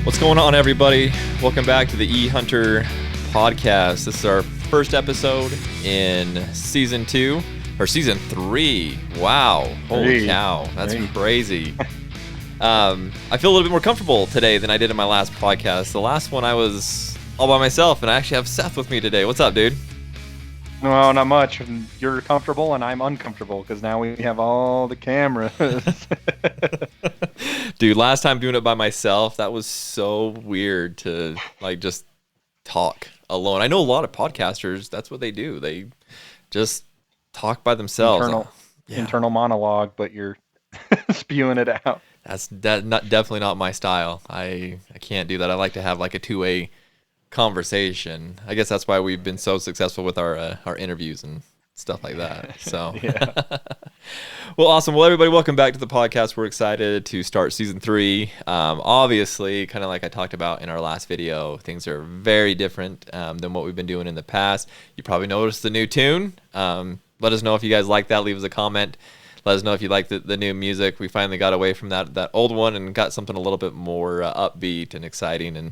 What's going on, everybody? Welcome back to the E-Hunter podcast. This is our first episode in season 2 or season 3. Wow. Holy cow. That's crazy. I feel a little bit more comfortable today than I did in my last podcast. The last one I was all by myself, and I actually have Seth with me today. What's up, dude? No, not much. You're comfortable and I'm uncomfortable because now we have all the cameras. Dude, last time doing it by myself, that was so weird to just talk alone. I know a lot of podcasters, that's what they do. They just talk by themselves. Internal monologue, but you're spewing it out. That's definitely not my style. I can't do that. I like to have like a two-way conversation. I guess that's why we've been so successful with our interviews and stuff like that. So yeah. Well, awesome. Well, everybody, welcome back to the podcast. We're excited to start season 3. Obviously, kind of like I talked about in our last video, things are very different than what we've been doing in the past. You probably noticed the new tune. Let us know if you guys like that. Leave us a comment. Let us know if you like the new music. We finally got away from that old one and got something a little bit more upbeat and exciting. And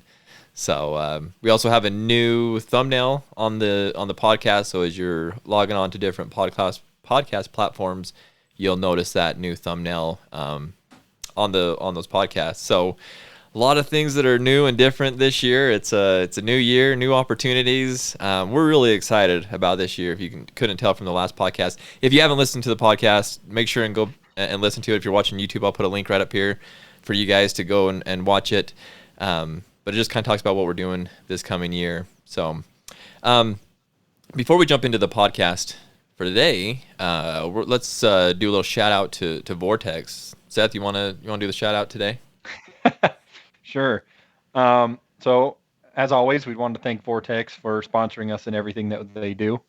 so we also have a new thumbnail on the podcast. So as you're logging on to different podcast platforms, you'll notice that new thumbnail on those podcasts. So a lot of things that are new and different this year. It's a new year, new opportunities. We're really excited about this year. If you couldn't tell from the last podcast, if you haven't listened to the podcast, make sure and go and listen to it. If you're watching YouTube, I'll put a link right up here for you guys to go and watch it. But it just kind of talks about what we're doing this coming year. So before we jump into the podcast for today, let's do a little shout out to Vortex. Seth, you wanna do the shout out today? Sure. So as always, we wanted to thank Vortex for sponsoring us and everything that they do.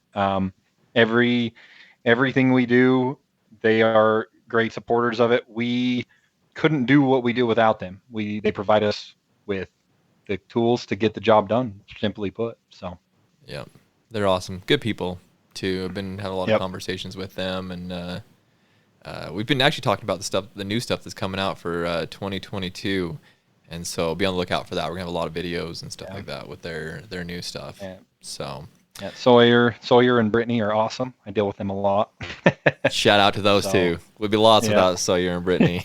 Everything we do, they are great supporters of it. We couldn't do what we do without them. They provide us with the tools to get the job done, simply put. So yeah, they're awesome. Good people too. I've been having a lot of conversations with them, and we've been actually talking about the new stuff that's coming out for 2022. And so be on the lookout for that. We're gonna have a lot of videos and stuff like that with their new stuff. Yeah. So yeah, Sawyer and Brittany are awesome. I deal with them a lot. Shout out to those two. We'd be lost without Sawyer and Brittany.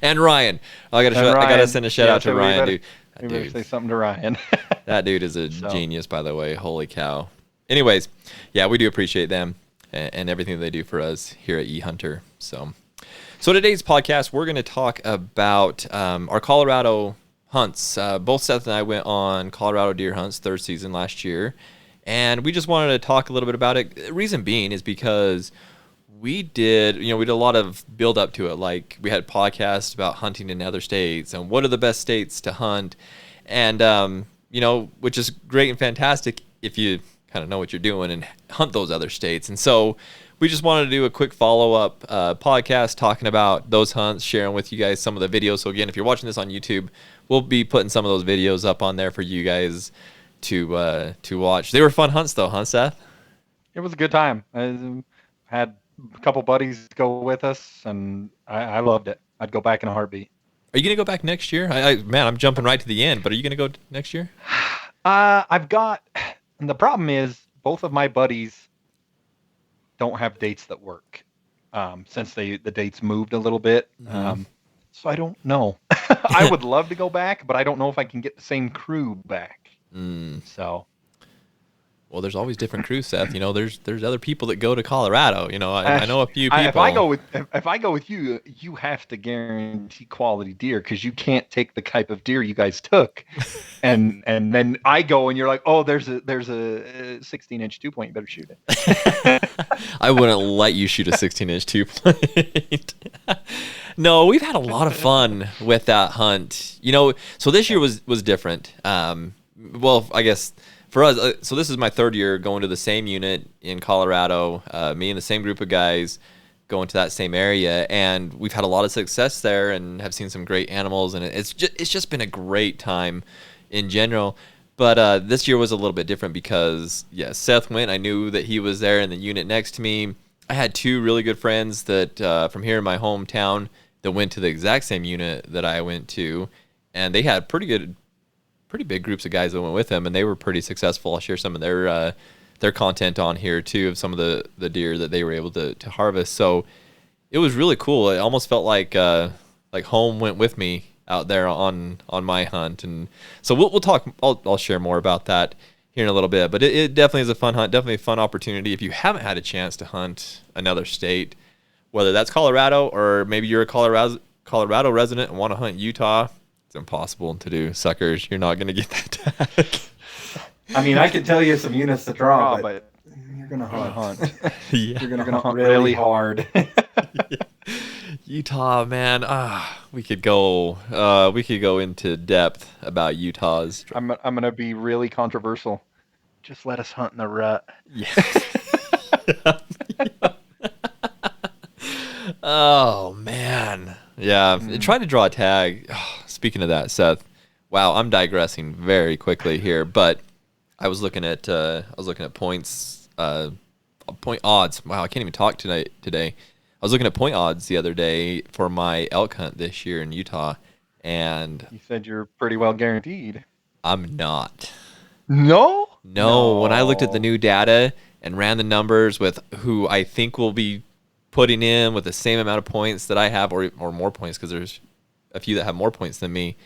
And Ryan. I gotta send a shout out to Ryan, dude. You better say something to Ryan. That dude is a genius, by the way. Holy cow. Anyways, yeah, we do appreciate them and everything that they do for us here at E-Hunter. So today's podcast, we're going to talk about our Colorado hunts. Both Seth and I went on Colorado deer hunts, 3rd season last year, and we just wanted to talk a little bit about it. The reason being is because we did a lot of build up to it. Like we had podcasts about hunting in other states and what are the best states to hunt, and which is great and fantastic if you kind of know what you're doing and hunt those other states. And so we just wanted to do a quick follow-up podcast talking about those hunts, sharing with you guys some of the videos. So again, if you're watching this on YouTube, we'll be putting some of those videos up on there for you guys to watch. They were fun hunts though, huh, Seth? It was a good time. I had a couple buddies go with us, and I loved it. I'd go back in a heartbeat. Are you going to go back next year? Man, I'm jumping right to the end, but are you going to go next year? And the problem is both of my buddies don't have dates that work since the dates moved a little bit. So I don't know. I would love to go back, but I don't know if I can get the same crew back. So, well, there's always different crews, Seth. There's other people that go to Colorado. I know a few people. If I go with you, you have to guarantee quality deer because you can't take the type of deer you guys took, and then I go and you're like, oh, there's a 16-inch 2-point. You better shoot it. I wouldn't let you shoot a 16-inch 2-point. No, we've had a lot of fun with that hunt. So this year was different. Well, I guess for us, so this is my 3rd year going to the same unit in Colorado, me and the same group of guys going to that same area, and we've had a lot of success there and have seen some great animals, and it's just been a great time in general. But this year was a little bit different because, Seth went. I knew that he was there in the unit next to me. I had 2 really good friends that from here in my hometown that went to the exact same unit that I went to, and they had pretty big groups of guys that went with them, and they were pretty successful. I'll share some of their content on here too, of some of the deer that they were able to harvest. So it was really cool. It almost felt like home went with me out there on my hunt. And so we'll talk. I'll share more about that here in a little bit. But it definitely is a fun hunt. Definitely a fun opportunity if you haven't had a chance to hunt another state, whether that's Colorado or maybe you're a Colorado resident and want to hunt Utah. It's impossible to do, suckers. You're not going to get that tag. I mean, I could tell you some units to draw, but you're going to hunt. Yeah. You're going to hunt really hard. Utah, man. We could go into depth about Utah's. I'm going to be really controversial. Just let us hunt in the rut. Yeah. Oh, man. Yeah. Try to draw a tag. Speaking of that, Seth. Wow, I'm digressing very quickly here, but I was looking at points, point odds. Wow, I can't even talk today. I was looking at point odds the other day for my elk hunt this year in Utah, and you said you're pretty well guaranteed. I'm not. No. When I looked at the new data and ran the numbers with who I think will be putting in with the same amount of points that I have, or more points, because there's a few that have more points than me,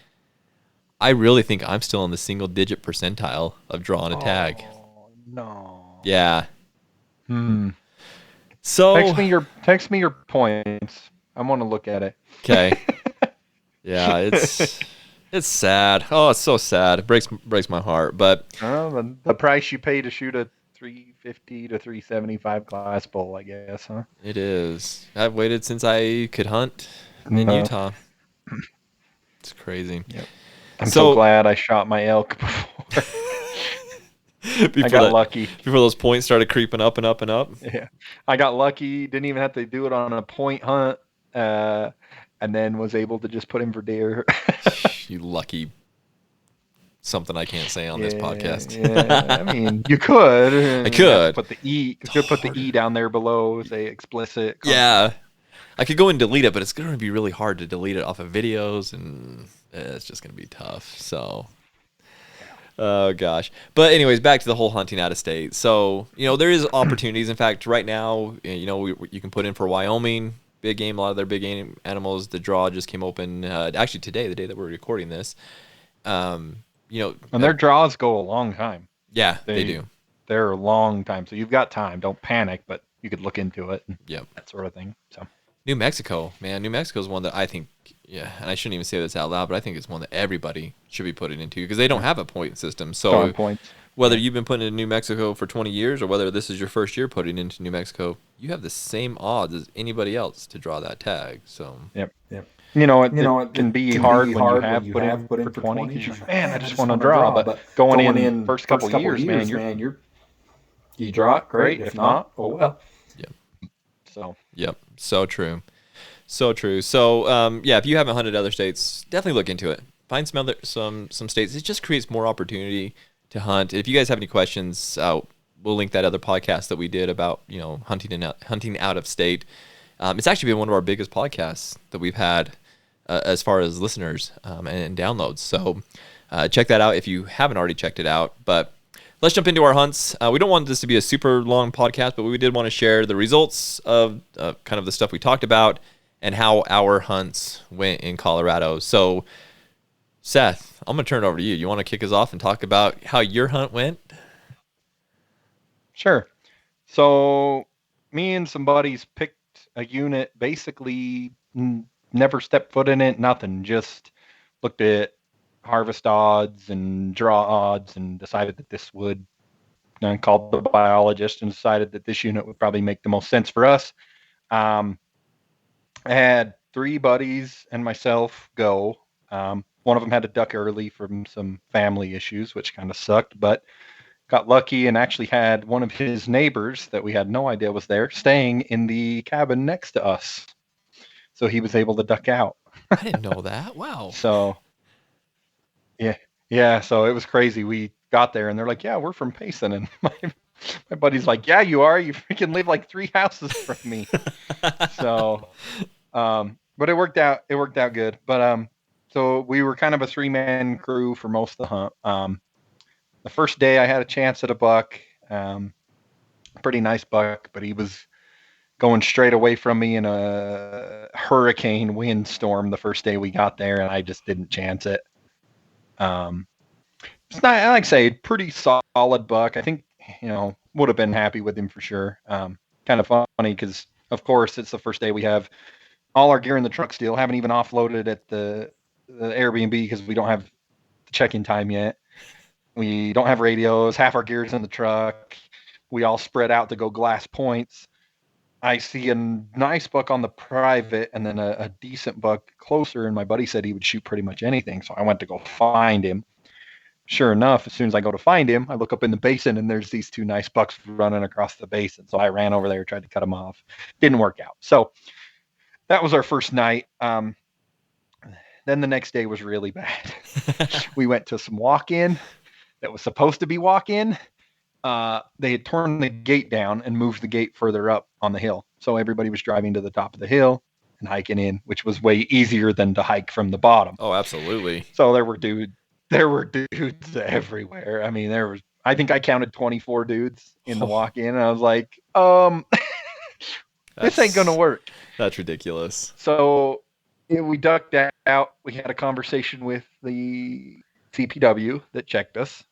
I really think I'm still in the single-digit percentile of drawing a tag. No. Yeah. So text me your points. I want to look at it. Okay. Yeah, it's sad. Oh, it's so sad. It breaks my heart. But the price you pay to shoot a 350 to 375 glass bowl, I guess, huh? It is. I've waited since I could hunt in Utah. It's crazy. Yep. I'm so glad I shot my elk before. I got lucky. Before those points started creeping up and up and up. Yeah. I got lucky. Didn't even have to do it on a point hunt. And then was able to just put in for deer. You lucky something I can't say on this podcast. Yeah. I mean, you could. I could. Put the E. You could put the E down there below, say explicit. Yeah. I could go and delete it, but it's going to be really hard to delete it off of videos, and it's just going to be tough. So, oh gosh. But anyways, back to the whole hunting out of state. So, there is opportunities. In fact, right now, you can put in for Wyoming, big game, a lot of their big game animals. The draw just came open, actually today, the day that we're recording this. And their draws go a long time. Yeah, they do. They're a long time. So you've got time. Don't panic, but you could look into it. Yep. That sort of thing. So. New Mexico, man. New Mexico is one that I think, and I shouldn't even say this out loud, but I think it's one that everybody should be putting into because they don't have a point system. So whether you've been putting in New Mexico for 20 years or whether this is your first year putting into New Mexico, you have the same odds as anybody else to draw that tag. So Yep. It can be hard when you have put in for 20 because man, I just want to draw. But going in first couple years, man, you draw it, great. If not, oh well. Yep. So true. So true. So, if you haven't hunted other states, definitely look into it. Find some states. It just creates more opportunity to hunt. If you guys have any questions, we'll link that other podcast that we did about, hunting out of state. It's actually been one of our biggest podcasts that we've had as far as listeners and downloads. So, check that out if you haven't already checked it out. But let's jump into our hunts. We don't want this to be a super long podcast, but we did want to share the results of kind of the stuff we talked about and how our hunts went in Colorado. So, Seth, I'm going to turn it over to you. You want to kick us off and talk about how your hunt went? Sure. So, me and some buddies picked a unit, basically never stepped foot in it, nothing. Just looked at harvest odds and draw odds and decided that this would, and called the biologist and decided that this unit would probably make the most sense for us. I had 3 buddies and myself go. One of them had to duck early from some family issues, which kind of sucked, but got lucky and actually had one of his neighbors that we had no idea was there staying in the cabin next to us. So he was able to duck out. I didn't know that. Wow. So Yeah, so it was crazy. We got there and they're like, yeah, we're from Payson. And my buddy's like, yeah, you are. You freaking live like 3 houses from me. So, but it worked out. It worked out good. But So we were kind of a 3-man crew for most of the hunt. The first day I had a chance at a buck, pretty nice buck, but he was going straight away from me in a hurricane windstorm the first day we got there, and I just didn't chance it. It's not, like I say, pretty solid buck. I think, would have been happy with him for sure. Kind of funny because, of course, it's the first day we have all our gear in the truck still. Haven't even offloaded at the Airbnb because we don't have the check-in time yet. We don't have radios. Half our gear's in the truck. We all spread out to go glass points. I see a nice buck on the private and then a decent buck closer, and my buddy said he would shoot pretty much anything. So I went to go find him. Sure enough, as soon as I go to find him, I look up in the basin and there's these 2 nice bucks running across the basin. So I ran over there, tried to cut them off. Didn't work out. So that was our first night. Then the next day was really bad. We went to some walk-in that was supposed to be walk-in. They had torn the gate down and moved the gate further up on the hill. So everybody was driving to the top of the hill and hiking in, which was way easier than to hike from the bottom. Oh, absolutely. So there were dudes everywhere. I mean, I think I counted 24 dudes in the walk-in, and I was like, this ain't going to work. That's ridiculous. So we ducked out. We had a conversation with the CPW that checked us.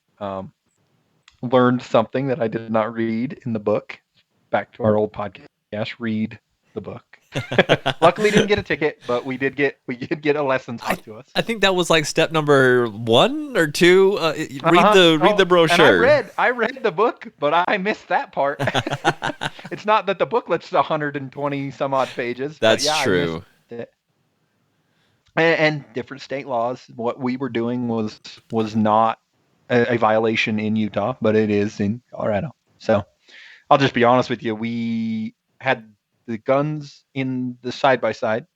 Learned something that I did not read in the book. Back to our old podcast, read the book. Luckily didn't get a ticket, but we did get a lesson taught to us. I think that was like step number 1 or 2. Read the brochure. And I read the book, but I missed that part. It's not that the booklet's 120 some odd pages. That's true. And different state laws. What we were doing was not a violation in Utah, but it is in Colorado. So I'll just be honest with you. We had the guns in the side-by-side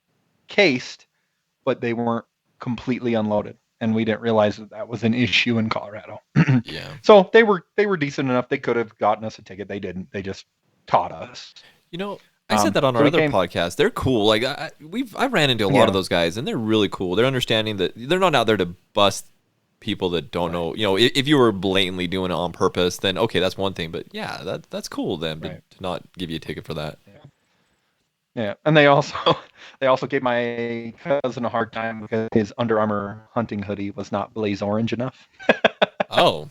cased, but they weren't completely unloaded. And we didn't realize that was an issue in Colorado. Yeah. So they were decent enough. They could have gotten us a ticket. They didn't. They just taught us. I said that on our other podcast. They're cool. Like I ran into a lot of those guys, and they're really cool. They're understanding that they're not out there to bust people that don't know. If you were blatantly doing it on purpose, then okay, that's one thing. But yeah, that's cool then to not give you a ticket for that. Yeah, and they also gave my cousin a hard time because his Under Armour hunting hoodie was not blaze orange enough. Oh,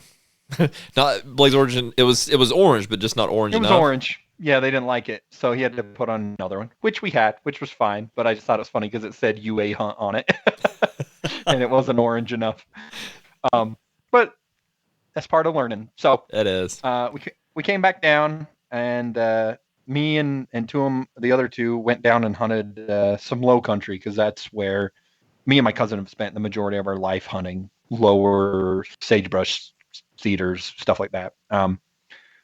not blaze orange. It was orange, but just not orange enough. It was orange. Yeah, they didn't like it, so he had to put on another one, which we had, which was fine. But I just thought it was funny because it said UA Hunt on it, and it wasn't orange enough. But that's part of learning. So it is. We came back down, and me and the other 2 went down and hunted some low country because that's where me and my cousin have spent the majority of our life hunting lower sagebrush, cedars, stuff like that.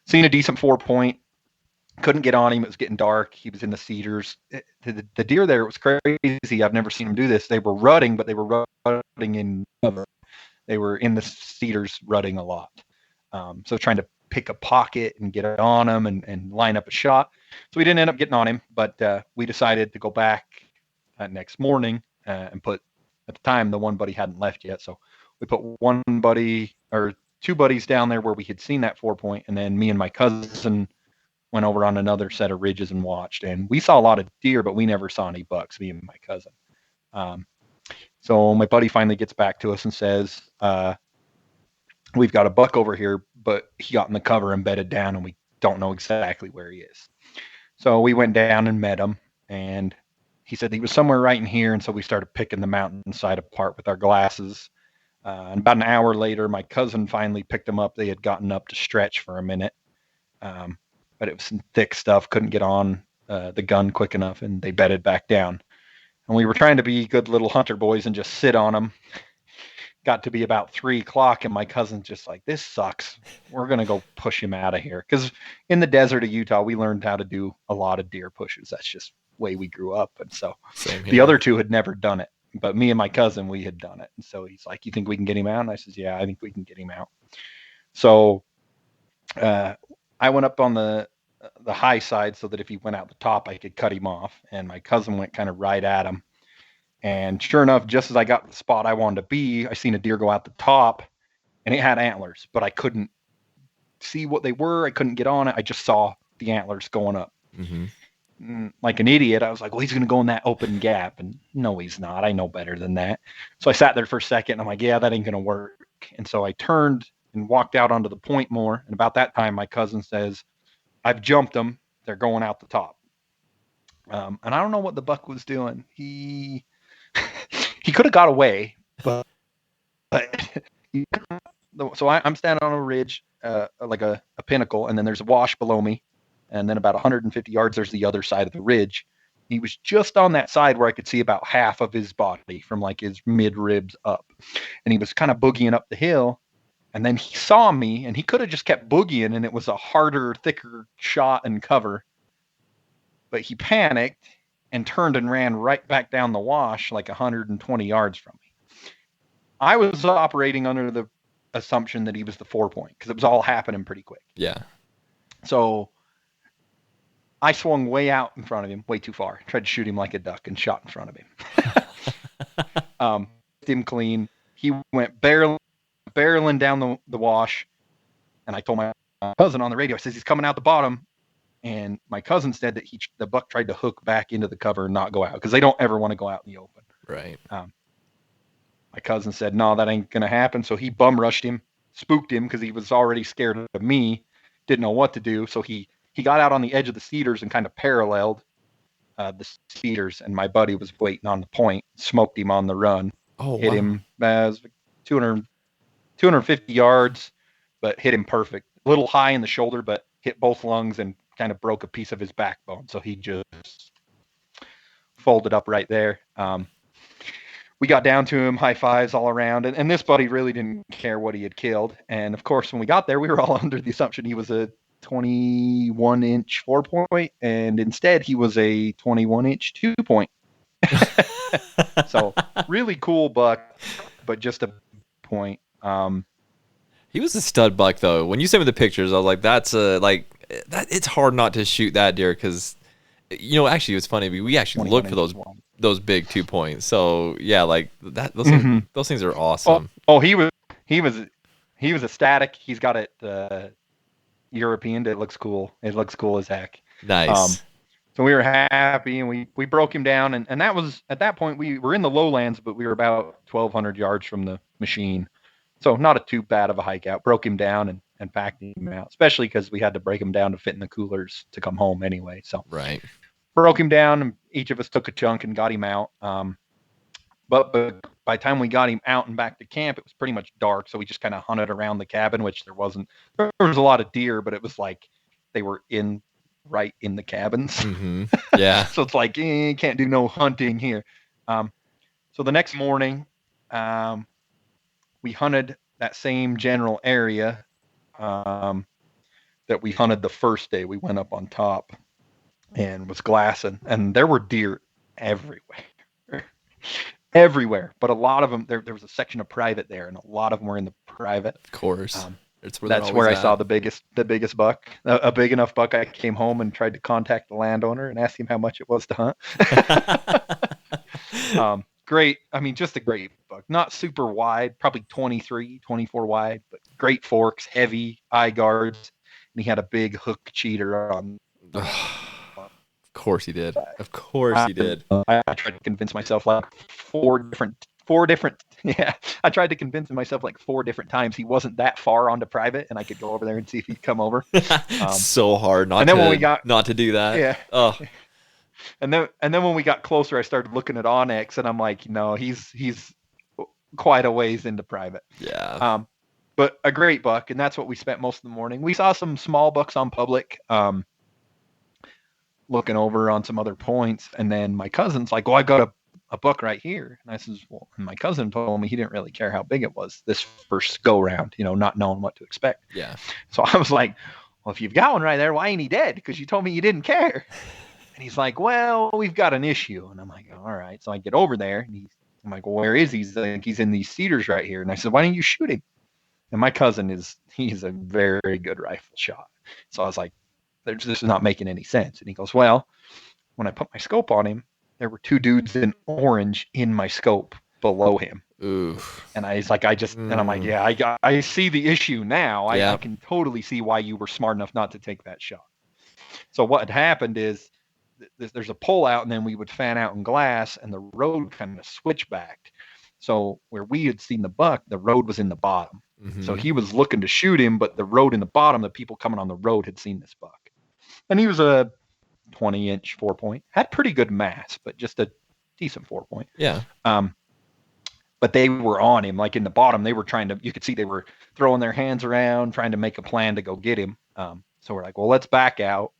Seen a decent 4-point. Couldn't get on him. It was getting dark. He was in the cedars. The deer there, it was crazy. I've never seen them do this. They were rutting, but they were rutting in cover. They were in the cedars rutting a lot. So trying to pick a pocket and get on him and line up a shot. So we didn't end up getting on him, but we decided to go back that next morning and put, at the time, the one buddy hadn't left yet. So we put one buddy or 2 buddies down there where we had seen that 4-point. And then me and my cousin went over on another set of ridges and watched. And we saw a lot of deer, but we never saw any bucks, me and my cousin. So my buddy finally gets back to us and says, we've got a buck over here, but he got in the cover and bedded down, and we don't know exactly where he is. So we went down and met him, and he said he was somewhere right in here, and so we started picking the mountainside apart with our glasses. And about an hour later, my cousin finally picked him up. They had gotten up to stretch for a minute, but it was some thick stuff, couldn't get on the gun quick enough, and they bedded back down. And we were trying to be good little hunter boys and just sit on them. Got to be about 3:00, and my cousin's just like, this sucks. We're going to go push him out of here. Because in the desert of Utah, we learned how to do a lot of deer pushes. That's just the way we grew up. And so the other 2 had never done it. But me and my cousin, we had done it. And so he's like, you think we can get him out? And I says, yeah, I think we can get him out. So I went up on the high side so that if he went out the top, I could cut him off. And my cousin went kind of right at him. And sure enough, just as I got the spot I wanted to be, I seen a deer go out the top, and it had antlers, but I couldn't see what they were. I couldn't get on it. I just saw the antlers going up. Like an idiot, I was like, well, he's going to go in that open gap. And no, he's not. I know better than that. So I sat there for a second, and I'm like, yeah, that ain't going to work. And so I turned and walked out onto the point more. And about that time, my cousin says, I've jumped them. They're going out the top. And I don't know what the buck was doing. He could have got away, but so I'm standing on a ridge, like a pinnacle, and then there's a wash below me, and then about 150 yards there's the other side of the ridge. He was just on that side where I could see about half of his body from like his mid ribs up, and he was kind of boogieing up the hill, and then he saw me, and he could have just kept boogieing, and it was a harder, thicker shot and cover, but he panicked and turned and ran right back down the wash like 120 yards from me. I was operating under the assumption that he was the 4-point because it was all happening pretty quick. Yeah. So I swung way out in front of him, way too far. Tried to shoot him like a duck and shot in front of him. Him clean. He went barreling down the wash, and I told my cousin on the radio, I says, he's coming out the bottom. And my cousin said that the buck tried to hook back into the cover and not go out because they don't ever want to go out in the open. Right. My cousin said, no, that ain't going to happen. So he bum rushed him, spooked him because he was already scared of me, didn't know what to do. So he got out on the edge of the cedars and kind of paralleled the cedars. And my buddy was waiting on the point, smoked him on the run, hit him as 250 yards, but hit him perfect. A little high in the shoulder, but hit both lungs and kind of broke a piece of his backbone. So he just folded up right there. We got down to him, high fives all around. And this buddy really didn't care what he had killed. And of course, when we got there, we were all under the assumption he was a 21-inch 4-point. And instead, he was a 21-inch 2-point. So really cool buck, but just a point. He was a stud buck, though. When you sent me the pictures, I was like, "That's it's hard not to shoot that deer." Because, actually, it was funny. We actually looked for those big 2-points. So yeah, like that. Those things are awesome. Oh, he was ecstatic. He's got it European. It looks cool. It looks cool as heck. Nice. So we were happy, and we broke him down, and that was at that point we were in the lowlands, but we were about 1,200 yards from the machine. So not too bad of a hike out. Broke him down and packed him out, especially because we had to break him down to fit in the coolers to come home anyway. So right. Broke him down, and each of us took a chunk and got him out. But by the time we got him out and back to camp, it was pretty much dark. So we just kind of hunted around the cabin, which there was a lot of deer, but it was like they were right in the cabins. Mm-hmm. Yeah. So it's like, can't do no hunting here. So the next morning, we hunted that same general area that we hunted the first day. We went up on top and was glassing, and there were deer everywhere. But a lot of them, there was a section of private there, and a lot of them were in the private. Of course. That's where I saw the biggest buck, a big enough buck. I came home and tried to contact the landowner and ask him how much it was to hunt. Great. I mean, just a great buck. Not super wide, probably 23, 24 wide, but great forks, heavy eye guards. And he had a big hook cheater on. Of course he did. Of course he did. I tried to convince myself like four different. Yeah. I tried to convince myself like 4 different times he wasn't that far onto private and I could go over there and see if he'd come over. So hard not to do that. Yeah. Oh. And then when we got closer, I started looking at Onyx, and I'm like, no, he's quite a ways into private. Yeah. But a great buck, and that's what we spent most of the morning. We saw some small bucks on public, looking over on some other points, and then my cousin's like, well, I got a buck right here. And I says, well, and my cousin told me he didn't really care how big it was this first go round, not knowing what to expect. Yeah. So I was like, well, if you've got one right there, why ain't he dead? Because you told me you didn't care. And he's like, well, we've got an issue. And I'm like, all right. So I get over there, and I'm like, well, where is he? He's like, he's in these cedars right here. And I said, why don't you shoot him? And my cousin he's a very good rifle shot. So I was like, this is not making any sense. And he goes, well, when I put my scope on him, there were two dudes in orange in my scope below him. Ooh. And and I'm like, yeah, I see the issue now. I can totally see why you were smart enough not to take that shot. So what had happened is there's a pull out, and then we would fan out in glass, and the road kind of switchbacked. So where we had seen the buck, the road was in the bottom. Mm-hmm. So he was looking to shoot him, but the road in the bottom, the people coming on the road had seen this buck. And he was a 20-inch 4-point. Had pretty good mass, but just a decent 4-point. Yeah. But they were on him, like in the bottom. They were you could see they were throwing their hands around, trying to make a plan to go get him. So we're like, well, let's back out,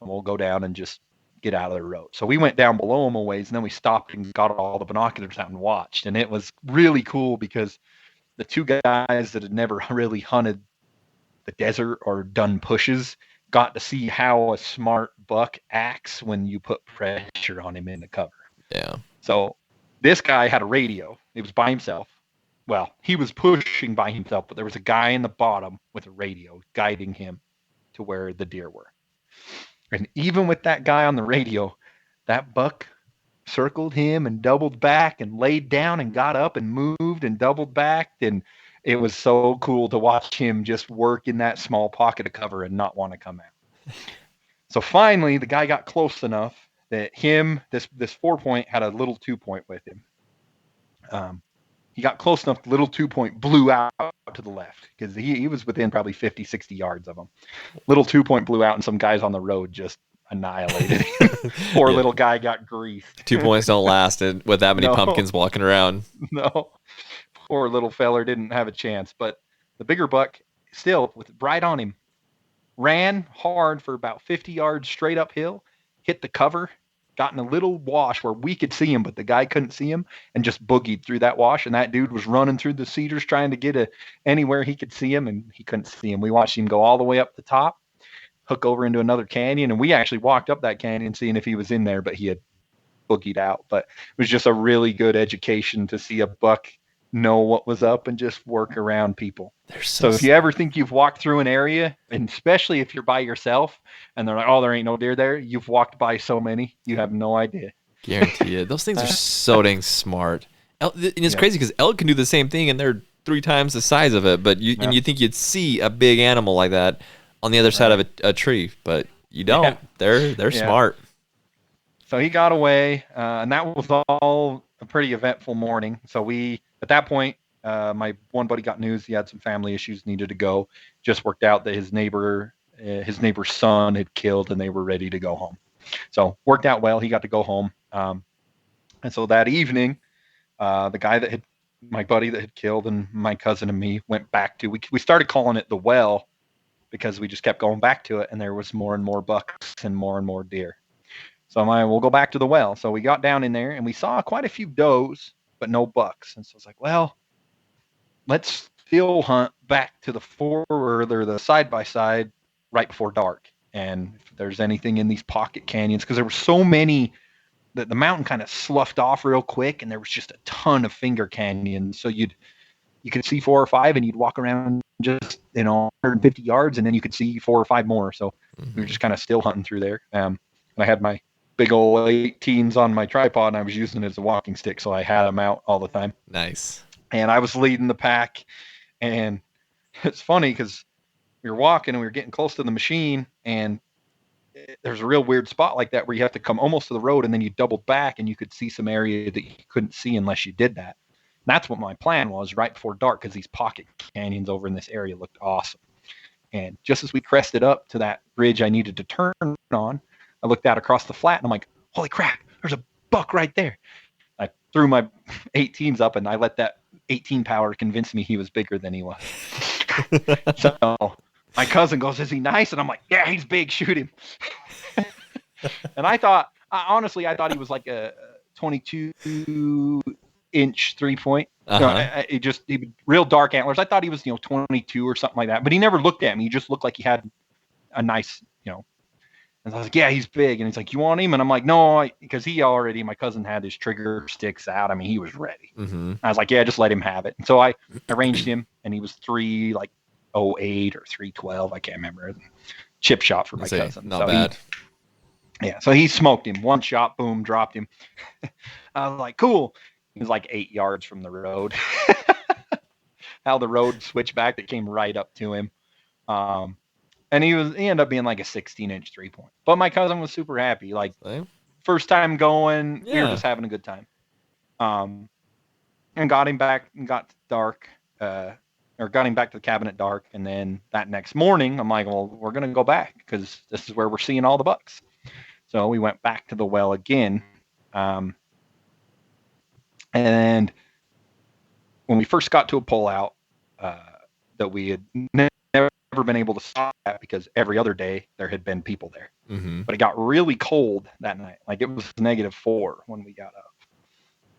and we'll go down and just get out of the road. So we went down below him a ways, and then we stopped and got all the binoculars out and watched. And it was really cool because the two guys that had never really hunted the desert or done pushes got to see how a smart buck acts when you put pressure on him in the cover. Yeah. So this guy had a radio. He was by himself. Well, he was pushing by himself, but there was a guy in the bottom with a radio guiding him to where the deer were. And even with that guy on the radio, that buck circled him and doubled back and laid down and got up and moved and doubled back. And it was so cool to watch him just work in that small pocket of cover and not want to come out. So finally, the guy got close enough that this 4-point had a little 2-point with him. He got close enough, the little 2-point blew out to the left because he was within probably 50, 60 yards of him. Little 2-point blew out, and some guys on the road just annihilated him. Poor little guy got griefed. 2 points don't last with that many pumpkins walking around. No. Poor little feller didn't have a chance. But the bigger buck, still, with right on him, ran hard for about 50 yards straight uphill, hit the cover, got in a little wash where we could see him, but the guy couldn't see him, and just boogied through that wash. And that dude was running through the cedars trying to get anywhere he could see him, and he couldn't see him. We watched him go all the way up the top, hook over into another canyon, and we actually walked up that canyon seeing if he was in there, but he had boogied out. But it was just a really good education to see a buck know what was up and just work around people. So if you ever think you've walked through an area, and especially if you're by yourself and they're like, oh, there ain't no deer there, you've walked by so many, you have no idea. Guarantee it. Those things are so dang smart. And it's crazy because elk can do the same thing, and they're 3 times the size of it, but and you think you'd see a big animal like that on the other side of a tree, but you don't. They're smart. So he got away, and that was all a pretty eventful morning. So at that point, my one buddy got news. He had some family issues, needed to go. Just worked out that his neighbor's son had killed, and they were ready to go home. So worked out well. He got to go home. And so that evening, the guy my buddy that had killed, and my cousin and me went back to, we started calling it the well because we just kept going back to it, and there was more and more bucks and more deer. So we'll go back to the well. So we got down in there, and we saw quite a few does, but no bucks. And so it's like, well, let's still hunt back to the side-by-side right before dark. And if there's anything in these pocket canyons, because there were so many, that the mountain kind of sloughed off real quick, and there was just a ton of finger canyons. So you could see 4 or 5, and you'd walk around just 150 yards, and then you could see 4 or 5 more. So we were just kind of still hunting through there. And I had my big old 18s on my tripod, and I was using it as a walking stick, so I had them out all the time. Nice. And I was leading the pack, and it's funny because we were walking and we were getting close to the machine, and there's a real weird spot like that where you have to come almost to the road, and then you double back, and you could see some area that you couldn't see unless you did that. And that's what my plan was right before dark, because these pocket canyons over in this area looked awesome. And just as we crested up to that bridge I needed to turn on, I looked out across the flat, and I'm like, holy crap, there's a buck right there. I threw my 18s up, and I let that 18 power convince me he was bigger than he was. So my cousin goes, is he nice? And I'm like, yeah, he's big, shoot him. And honestly, I thought he was like a 22-inch 3-point. He real dark antlers. I thought he was 22 or something like that, but he never looked at me. He just looked like he had a nice, and I was like, yeah, he's big. And he's like, you want him? And I'm like, no, because my cousin had his trigger sticks out. I mean, he was ready. Mm-hmm. I was like, yeah, just let him have it. And so I arranged him, and he was 308 or 312. I can't remember. Chip shot for my cousin. Not bad. Yeah, so he smoked him. One shot, boom, dropped him. I was like, cool. He was like 8 yards from the road. How the road switched back, that came right up to him. And he ended up being like a 16-inch 3-point. But my cousin was super happy. Like, first time going, we were just having a good time. And got him back and got dark, or got him back to the cabin at dark. And then that next morning, I'm like, well, we're going to go back because this is where we're seeing all the bucks. So we went back to the well again. And when we first got to a pullout that we had never been able to stop at because every other day there had been people there. Mm-hmm. But it got really cold that night. Like, it was -4 when we got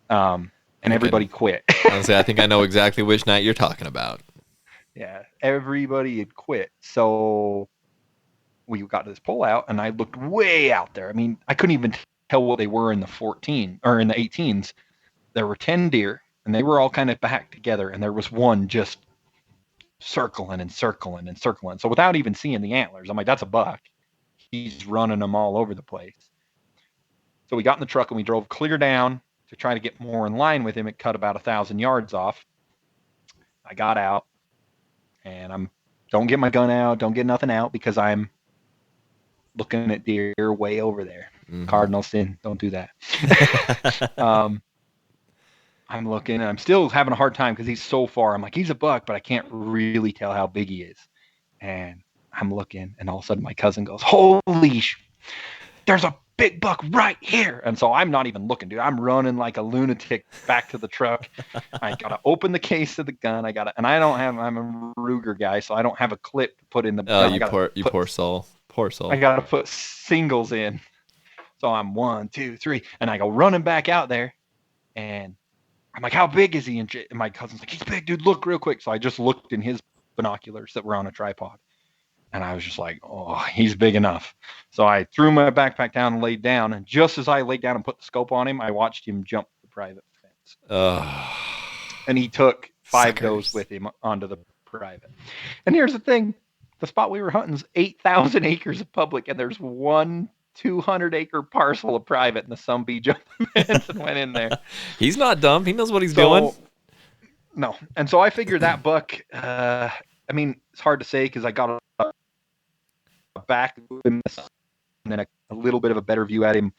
up. And everybody quit. Honestly, I think I know exactly which night you're talking about. Yeah, everybody had quit. So we got to this pullout, and I looked way out there. I mean, I couldn't even tell what they were in the 14 or in the 18s. There were 10 deer, and they were all kind of back together, and there was one just circling and circling and circling. So without even seeing the antlers, I'm like, that's a buck. He's running them all over the place. So we got in the truck, and we drove clear down to try to get more in line with him. It cut about 1,000 yards off. I got out, and don't get my gun out, don't get nothing out, because I'm looking at deer way over there. Mm-hmm. Cardinal sin, don't do that. I'm looking, and I'm still having a hard time because he's so far. I'm like, he's a buck, but I can't really tell how big he is. And I'm looking, and all of a sudden my cousin goes, holy there's a big buck right here. And so I'm not even looking, dude. I'm running like a lunatic back to the truck. I got to open the case of the gun. I'm a Ruger guy, so I don't have a clip to put in the gun. Poor soul. Poor soul. I got to put singles in. So I'm 1, 2, 3, and I go running back out there, and I'm like, how big is he? And my cousin's like, he's big, dude. Look real quick. So I just looked in his binoculars that were on a tripod. And I was just like, oh, he's big enough. So I threw my backpack down and laid down. And just as I laid down and put the scope on him, I watched him jump the private fence. And he took 5 does with him onto the private. And here's the thing. The spot we were hunting is 8,000 acres of public. And there's one 200-acre parcel of private. And the son bee jumped the fence and went in there. He's not dumb. He knows what he's doing. No. And so I figured that buck, I mean, it's hard to say because I got a back and then a little bit of a better view at him.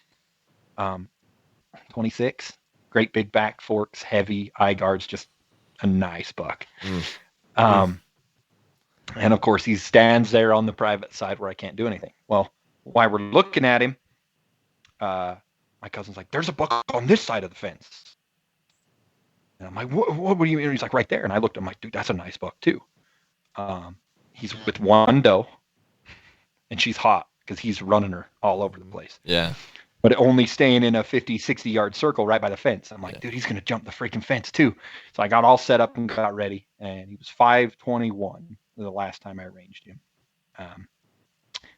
26, great big back forks, heavy eye guards, just a nice buck. And of course he stands there on the private side where I can't do anything. Well, while we're looking at him, my cousin's like, there's a buck on this side of the fence. And I'm like, what do you mean? He's like, right there. And I looked, I'm like, dude, that's a nice buck too. He's with one doe, and she's hot because he's running her all over the place. Yeah. But only staying in a 50, 60-yard circle right by the fence. I'm like, dude, he's going to jump the freaking fence too. So I got all set up and got ready, and he was 521 the last time I ranged him,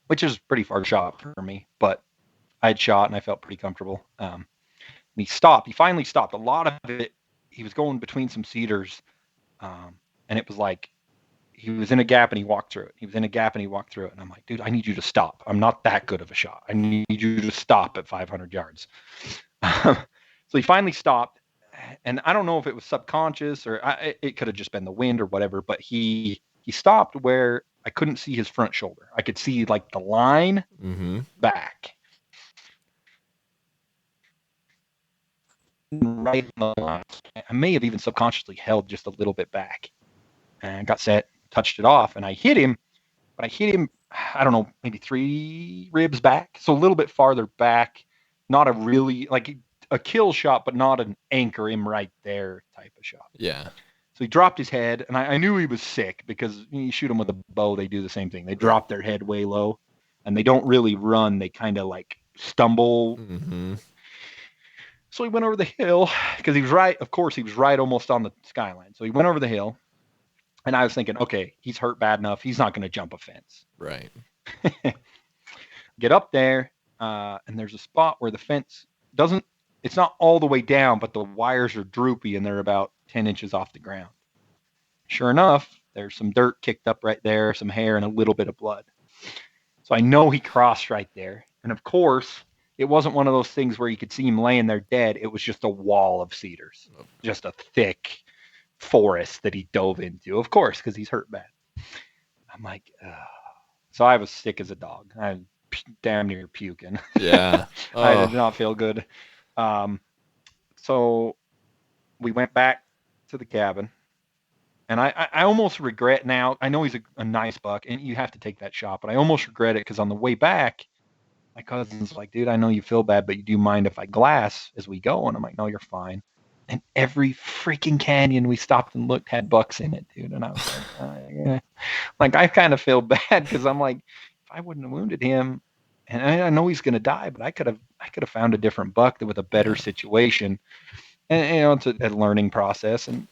which is a pretty far shot for me, but I had shot and I felt pretty comfortable. And he stopped. He finally stopped. A lot of it, he was going between some cedars, and it was like, he was in a gap and he walked through it. He was in a gap and he walked through it. And I'm like, dude, I need you to stop. I'm not that good of a shot. I need you to stop at 500 yards. So he finally stopped. And I don't know if it was subconscious or it could have just been the wind or whatever, but he stopped where I couldn't see his front shoulder. I could see like the line back. Right on the line. I may have even subconsciously held just a little bit back and got set. Touched it off, and I hit him, but I hit him, I don't know, maybe 3 ribs back, so a little bit farther back. Not a really, like a kill shot, but not an anchor him right there type of shot. Yeah. So he dropped his head, and I knew he was sick because you shoot them with a bow, they do the same thing. They drop their head way low, and they don't really run. They kind of like stumble. So he went over the hill because he was right. Of course, he was right almost on the skyline. So he went over the hill. And I was thinking, okay, he's hurt bad enough. He's not going to jump a fence. Right. Get up there, and there's a spot where the fence it's not all the way down, but the wires are droopy, and they're about 10 inches off the ground. Sure enough, there's some dirt kicked up right there, some hair, and a little bit of blood. So I know he crossed right there, And of course, it wasn't one of those things where you could see him laying there dead. It was just a wall of cedars, just a thick forest that he dove into, of course, because he's hurt bad. I'm like, ugh. So I was sick as a dog. I damn near puking. Yeah. I did not feel good. So we went back to the cabin, and I almost regret now. I know he's a nice buck, and you have to take that shot, but I almost regret it because on the way back, my cousin's like, dude, I know you feel bad, but do you mind if I glass as we go? And I'm like, no, you're fine. And every freaking canyon we stopped and looked had bucks in it, dude. And I was like, yeah. Like, I kind of feel bad because I'm like, if I wouldn't have wounded him, and I know he's going to die, but I could have found a different buck with a better situation. And it's a learning process. And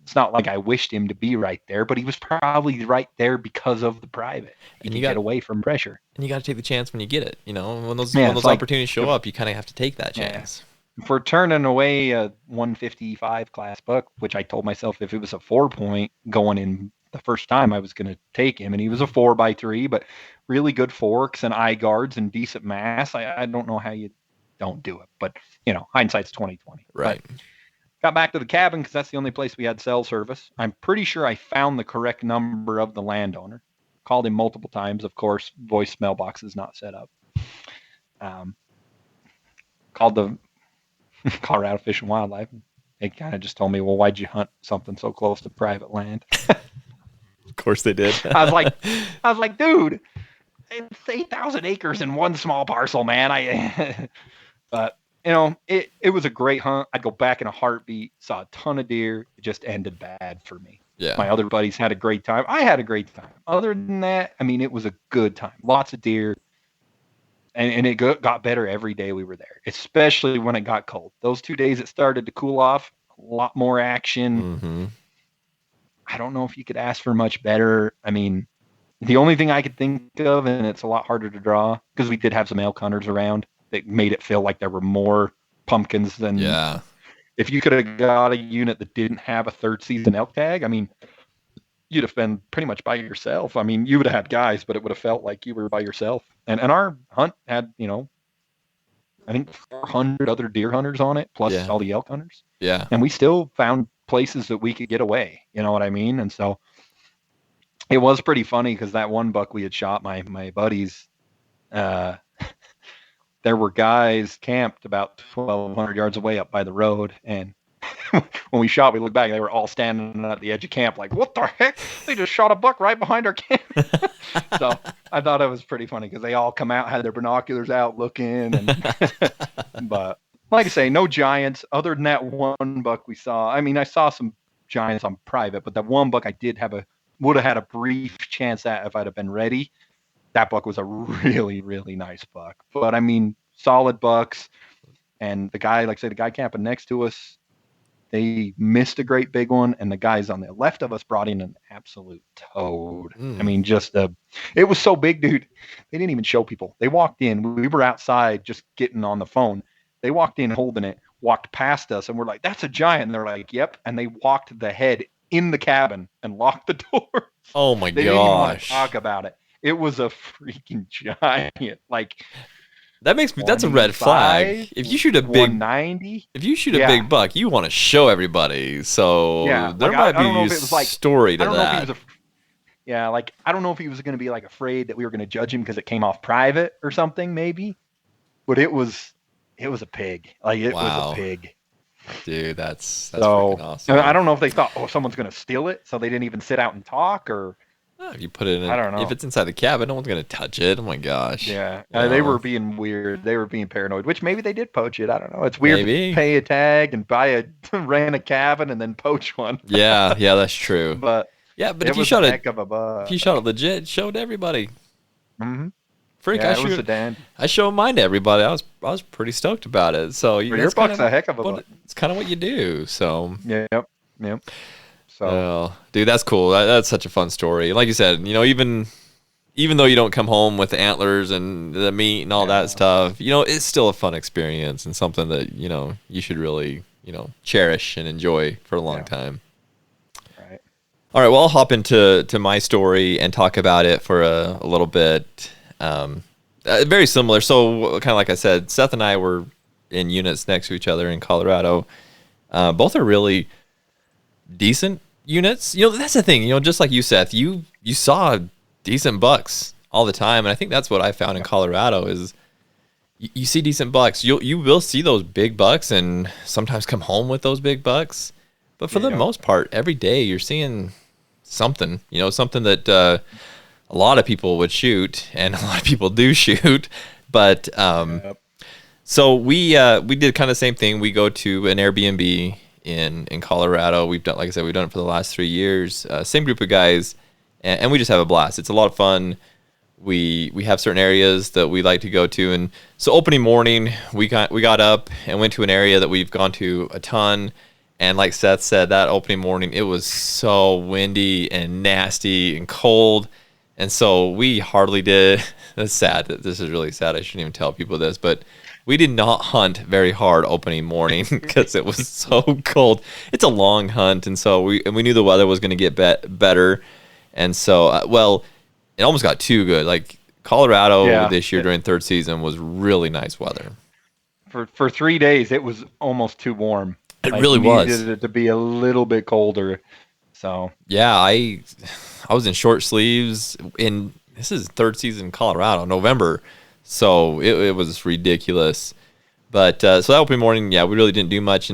it's not like I wished him to be right there, but he was probably right there because of the private. He could get away from pressure. And you got to take the chance when you get it. You know, when those like, opportunities show up, you kind of have to take that chance. If we're turning away a 155 class buck, which I told myself if it was a 4-point going in the first time, I was going to take him, and he was a 4x3, but really good forks and eye guards and decent mass. I don't know how you don't do it, but hindsight's 20/20. Right. But got back to the cabin because that's the only place we had cell service. I'm pretty sure I found the correct number of the landowner. Called him multiple times. Of course, voicemail box is not set up. Called the Colorado Fish and Wildlife. They kind of just told me, well, why'd you hunt something so close to private land? Of course they did. I was like, dude, it's 8,000 acres in one small parcel, man. But it was a great hunt. I'd go back in a heartbeat. Saw a ton of deer. It just ended bad for me. Yeah. My other buddies had a great time. I had a great time. Other than that, I mean, it was a good time. Lots of deer. And it got better every day we were there, especially when it got cold. Those 2 days it started to cool off, a lot more action. Mm-hmm. I don't know if you could ask for much better. I mean, the only thing I could think of, and it's a lot harder to draw, because we did have some elk hunters around that made it feel like there were more pumpkins than... Yeah. If you could have got a unit that didn't have a third season elk tag, I mean, you'd have been pretty much by yourself. I mean, you would have had guys, but it would have felt like you were by yourself. And our hunt had, I think 400 other deer hunters on it, plus all the elk hunters. Yeah. And we still found places that we could get away. You know what I mean? And so it was pretty funny because that one buck we had shot, my buddies, there were guys camped about 1,200 yards away up by the road. And when we shot, we looked back, they were all standing at the edge of camp like, what the heck? They just shot a buck right behind our camp. So I thought it was pretty funny because they all come out, had their binoculars out looking. But like I say, no giants other than that one buck we saw. I mean, I saw some giants on private, but that one buck I would have had a brief chance at if I'd have been ready. That buck was a really, really nice buck. But I mean, solid bucks. And the guy, like I say, the guy camping next to us, they missed a great big one, and the guys on the left of us brought in an absolute toad. I mean, it was so big, dude. They didn't even show people. They walked in. We were outside just getting on the phone. They walked in holding it, walked past us, and we're like, that's a giant. And they're like, yep. And they walked the head in the cabin and locked the door. Oh, my gosh. They didn't even want to talk about it. It was a freaking giant. Like... That's a red flag. If you shoot a big 190, if you shoot a big buck, you want to show everybody. So there might be a story to that. I don't know if he was going to be like afraid that we were going to judge him because it came off private or something, maybe. But it was a pig. Like it was a pig. Dude, that's freaking awesome. I don't know if they thought, someone's going to steal it, so they didn't even sit out and talk, or. If you put it in, I don't know. If it's inside the cabin, no one's going to touch it. Oh my gosh. Yeah. They were being weird. They were being paranoid, which maybe they did poach it. I don't know. It's weird to pay a tag and rent a cabin and then poach one. Yeah, that's true. But if you shot it legit, show it to everybody. Mm-hmm. Freak, yeah, I showed mine to everybody. I was pretty stoked about it. So your buck's a heck of a buck. It's kind of what you do. So Yep. So, dude, that's cool. That's such a fun story. Like you said, even though you don't come home with the antlers and the meat and all that stuff, it's still a fun experience and something that you should really cherish and enjoy for a long time. Right. All right. Well, I'll hop into my story and talk about it for a little bit. Very similar. So kind of like I said, Seth and I were in units next to each other in Colorado. Both are really decent units. That's the thing. Just like you, Seth, you saw decent bucks all the time, and I think that's what I found in Colorado is you see decent bucks. You will see those big bucks, and sometimes come home with those big bucks. But for the most part, every day you're seeing something. Something that a lot of people would shoot, and a lot of people do shoot. But so we did kind of the same thing. We go to an Airbnb in Colorado. We've done, like I said, we've done it for the last 3 years. Same group of guys, and we just have a blast. It's a lot of fun. We have certain areas that we like to go to, and so opening morning we got up and went to an area that we've gone to a ton. And like Seth said, that opening morning it was so windy and nasty and cold, and so we hardly did. That's sad. This is really sad. I shouldn't even tell people this, but we did not hunt very hard opening morning because it was so cold. It's a long hunt, and so we knew the weather was going to get better, and so it almost got too good. Like Colorado this year during third season was really nice weather. For 3 days, it was almost too warm. It really was. Needed it to be a little bit colder. So yeah, I was in short sleeves this is third season Colorado, November. So it was ridiculous. But so that opening morning, we really didn't do much.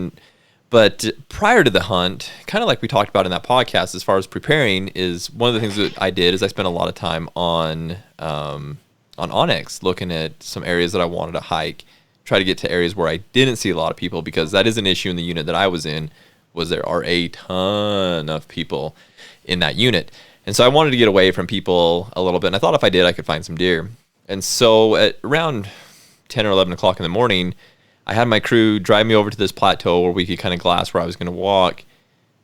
But prior to the hunt, kind of like we talked about in that podcast, as far as preparing, is one of the things that I did is I spent a lot of time on Onyx, looking at some areas that I wanted to hike, try to get to areas where I didn't see a lot of people, because that is an issue in the unit that I was in, was there are a ton of people in that unit. And so I wanted to get away from people a little bit, and I thought if I did, I could find some deer. And so at around 10 or 11 o'clock in the morning, I had my crew drive me over to this plateau where we could kind of glass where I was going to walk.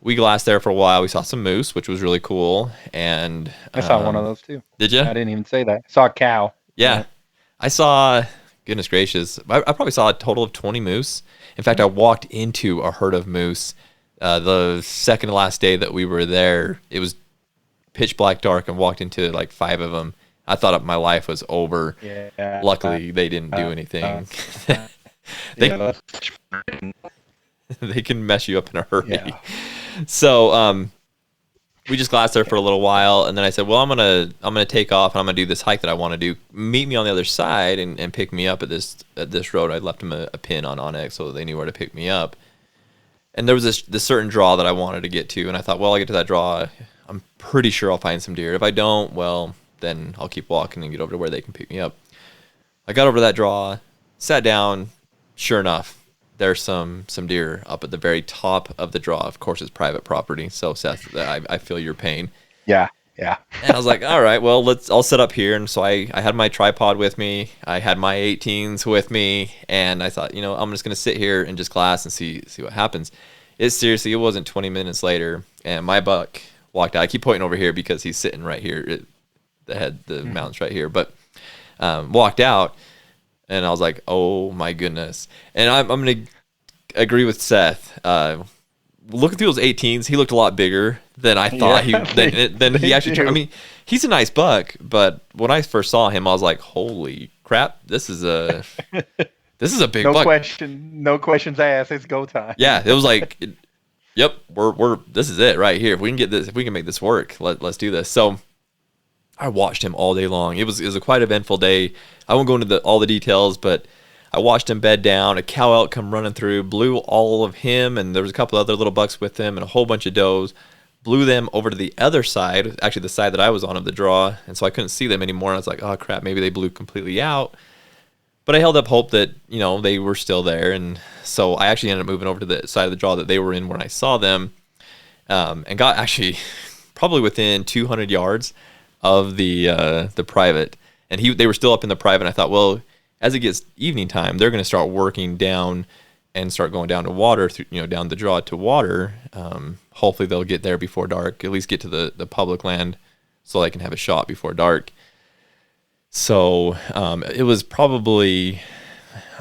We glassed there for a while. We saw some moose, which was really cool. And I saw one of those too. Did you? I didn't even say that. I saw a cow. Yeah. I saw, goodness gracious, I probably saw a total of 20 moose. In fact, I walked into a herd of moose the second to last day that we were there. It was pitch black dark, and walked into like 5 of them. I thought my life was over. Yeah. Luckily, they didn't do anything. They can mess you up in a hurry. Yeah. So we just glassed there for a little while, and then I said, well, I'm gonna take off, and I'm gonna do this hike that I want to do. Meet me on the other side and pick me up at this road. I left them a pin on Onyx so they knew where to pick me up. And there was this certain draw that I wanted to get to, and I thought, well, I'll get to that draw. I'm pretty sure I'll find some deer. If I don't, well, then I'll keep walking and get over to where they can pick me up. I got over to that draw, sat down. Sure enough, there's some deer up at the very top of the draw. Of course, it's private property. So Seth, I feel your pain. Yeah. And I was like, all right, well, I'll set up here. And so I had my tripod with me. I had my 18s with me, and I thought, I'm just gonna sit here and just glass and see what happens. It wasn't 20 minutes later, and my buck walked out. I keep pointing over here because he's sitting right here. The mountain's right here, but walked out. And I was like, oh my goodness. And I'm going to agree with Seth. Looking through those 18s, he looked a lot bigger than I thought than he actually turned. I mean, he's a nice buck, but when I first saw him, I was like, holy crap, this is a big buck. No questions asked. It's go time. Yeah, it was like, yep, we're this is it right here. If we can make this work, let's do this. So I watched him all day long. It was a quite eventful day. I won't go into all the details, but I watched him bed down. A cow elk come running through, blew all of him, and there was a couple other little bucks with him, and a whole bunch of does. Blew them over to the other side, actually the side that I was on of the draw, and so I couldn't see them anymore. And I was like, oh crap, maybe they blew completely out. But I held up hope that they were still there, and so I actually ended up moving over to the side of the draw that they were in when I saw them, and got actually probably within 200 yards of the private, and they were still up in the private. And I thought, well, as it gets evening time, they're going to start working down and start going down to water, down the draw to water. Hopefully they'll get there before dark, at least get to the public land so they can have a shot before dark. So it was probably,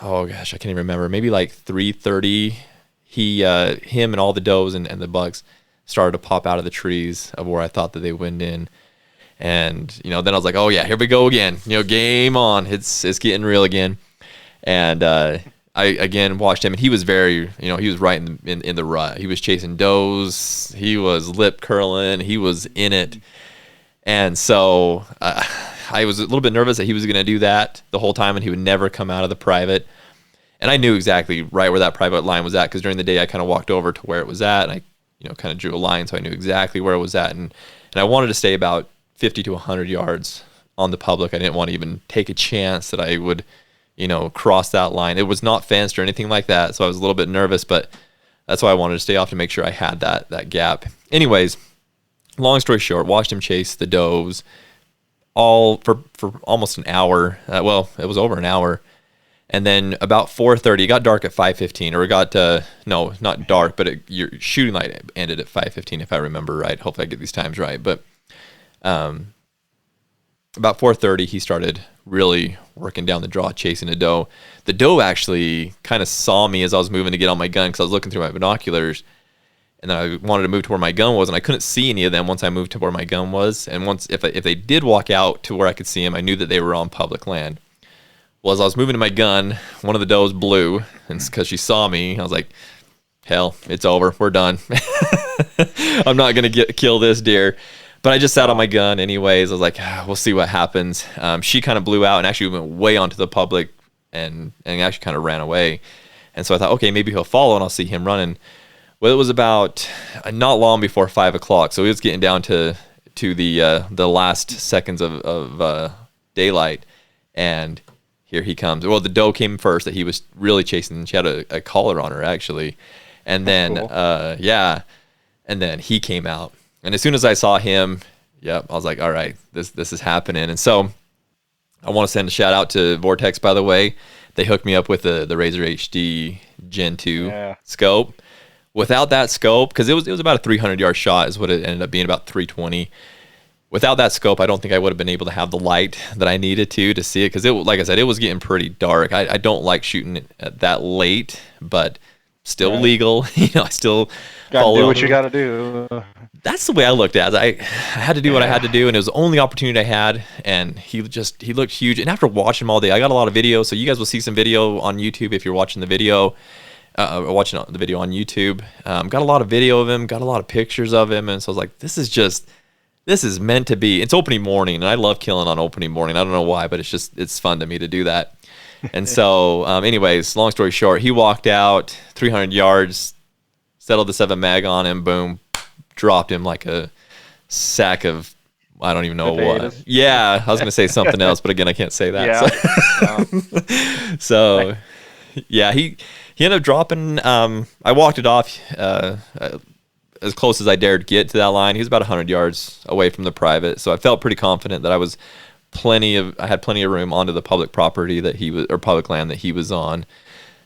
oh gosh, I can't even remember, maybe like 3:30. Him and all the does and the bucks started to pop out of the trees of where I thought that they went in. And, you know, then I was like, oh yeah, here we go again. You know, game on. It's getting real again. And I again watched him, and he was very, you know, he was right in the rut. He was chasing does. He was lip curling. He was in it. And so I was a little bit nervous that he was going to do that the whole time, and he would never come out of the private. And I knew exactly right where that private line was at, because during the day I kind of walked over to where it was at, and I, you know, kind of drew a line, so I knew exactly where it was at. And I wanted to stay about 50 to 100 yards on the public. I didn't want to even take a chance that I would, you know, cross that line. It was not fenced or anything like that, so I was a little bit nervous, but that's why I wanted to stay off, to make sure I had that gap. Anyways, long story short, watched him chase the does all for almost an hour. Well, it was over an hour. And then about 4:30, it got dark at 5:15, or it got, no, not dark, but your shooting light ended at 5:15, if I remember right. Hopefully I get these times right. But about 4:30, he started really working down the draw, chasing a doe. The doe actually kind of saw me as I was moving to get on my gun, because I was looking through my binoculars, and then I wanted to move to where my gun was, and I couldn't see any of them once I moved to where my gun was. And once, if they did walk out to where I could see them, I knew that they were on public land. Well, as I was moving to my gun, one of the does blew, and because she saw me, I was like, hell, it's over. We're done. I'm not going to kill this deer. But I just sat on my gun anyways. I was like, we'll see what happens. She kind of blew out and actually went way onto the public and actually kind of ran away. And so I thought, okay, maybe he'll follow and I'll see him running. Well, it was about not long before 5 o'clock. So it was getting down to the last seconds of daylight. And here he comes. Well, the doe came first that he was really chasing. She had a collar on her, actually. And then, cool. And then he came out. And as soon as I saw him, I was like, all right, this is happening. And so I want to send a shout out to Vortex, by the way. They hooked me up with the Razor HD Gen 2 scope. Without that scope, because it was about a 300-yard shot is what it ended up being, about 320. Without that scope, I don't think I would have been able to have the light that I needed to see it, because, like I said, it was getting pretty dark. I don't like shooting it at that late, but still legal. You know, I still gotta do what you gotta do. That's the way I looked at it. I had to do what I had to do, and it was the only opportunity I had. And he looked huge. And after watching him all day, I got a lot of video. So you guys will see some video on YouTube if you're watching the video, watching the video on YouTube. Got a lot of video of him, got a lot of pictures of him, and so I was like, this is meant to be. It's opening morning, and I love killing on opening morning. I don't know why, but it's fun to me to do that. And so, anyways, long story short, he walked out 300 yards, settled the 7 mag on him, boom, dropped him like a sack of, I don't even know potatoes. What. Yeah, I was going to say something else, but again, I can't say that. So he ended up dropping. I walked it off as close as I dared get to that line. He was about 100 yards away from the private, so I felt pretty confident that I had plenty of room onto the public property that he was, or public land that he was on.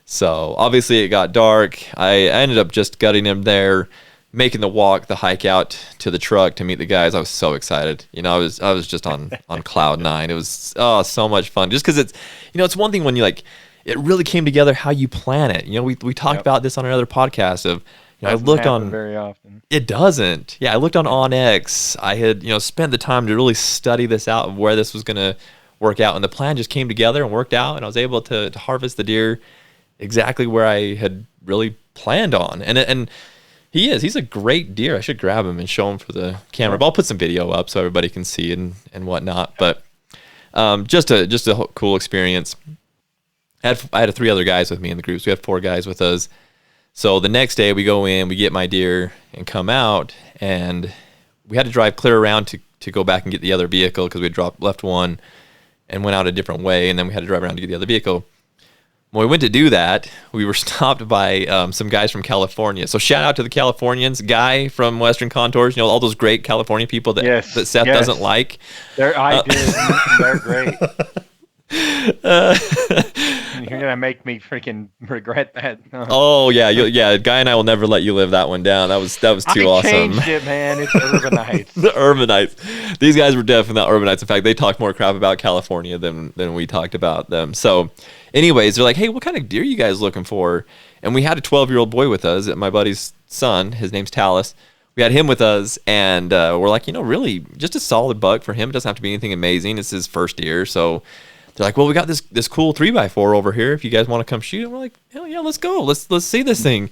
So obviously it got dark. I ended up just gutting him there, making the hike out to the truck to meet the guys. I was so excited. You know, I was just on cloud nine. It was so much fun. Just because it's one thing when you it really came together how you plan it. You know, we talked about this on another podcast of, I looked on very often. It doesn't. Yeah, I looked on OnX. I had, spent the time to really study this out of where this was going to work out, and the plan just came together and worked out, and I was able to harvest the deer exactly where I had really planned on. And he's a great deer. I should grab him and show him for the camera. But I'll put some video up so everybody can see and whatnot. But just a cool experience. I had 3 other guys with me in the group. So we had 4 guys with us. So the next day we go in, we get my deer and come out, and we had to drive clear around to go back and get the other vehicle, because we left one and went out a different way, and then we had to drive around to get the other vehicle. When we went to do that, we were stopped by some guys from California. So shout out to the Californians. Guy from Western Contours, all those great California people that Seth doesn't like. They're great. You're gonna make me freaking regret that. Oh yeah, Guy and I will never let you live that one down. That was too awesome. I changed it, man. It's Urbanites. The Urbanites. These guys were definitely not Urbanites. In fact, they talked more crap about California than we talked about them. So, anyways, they're like, "Hey, what kind of deer are you guys looking for?" And we had a 12-year-old boy with us, my buddy's son. His name's Talus. we had him with us, and we're like, really just a solid buck for him. It doesn't have to be anything amazing. It's his first deer, so they're like, well, we got this cool 3x4 over here. If you guys want to come shoot it, we're like, hell yeah, let's go. Let's see this thing.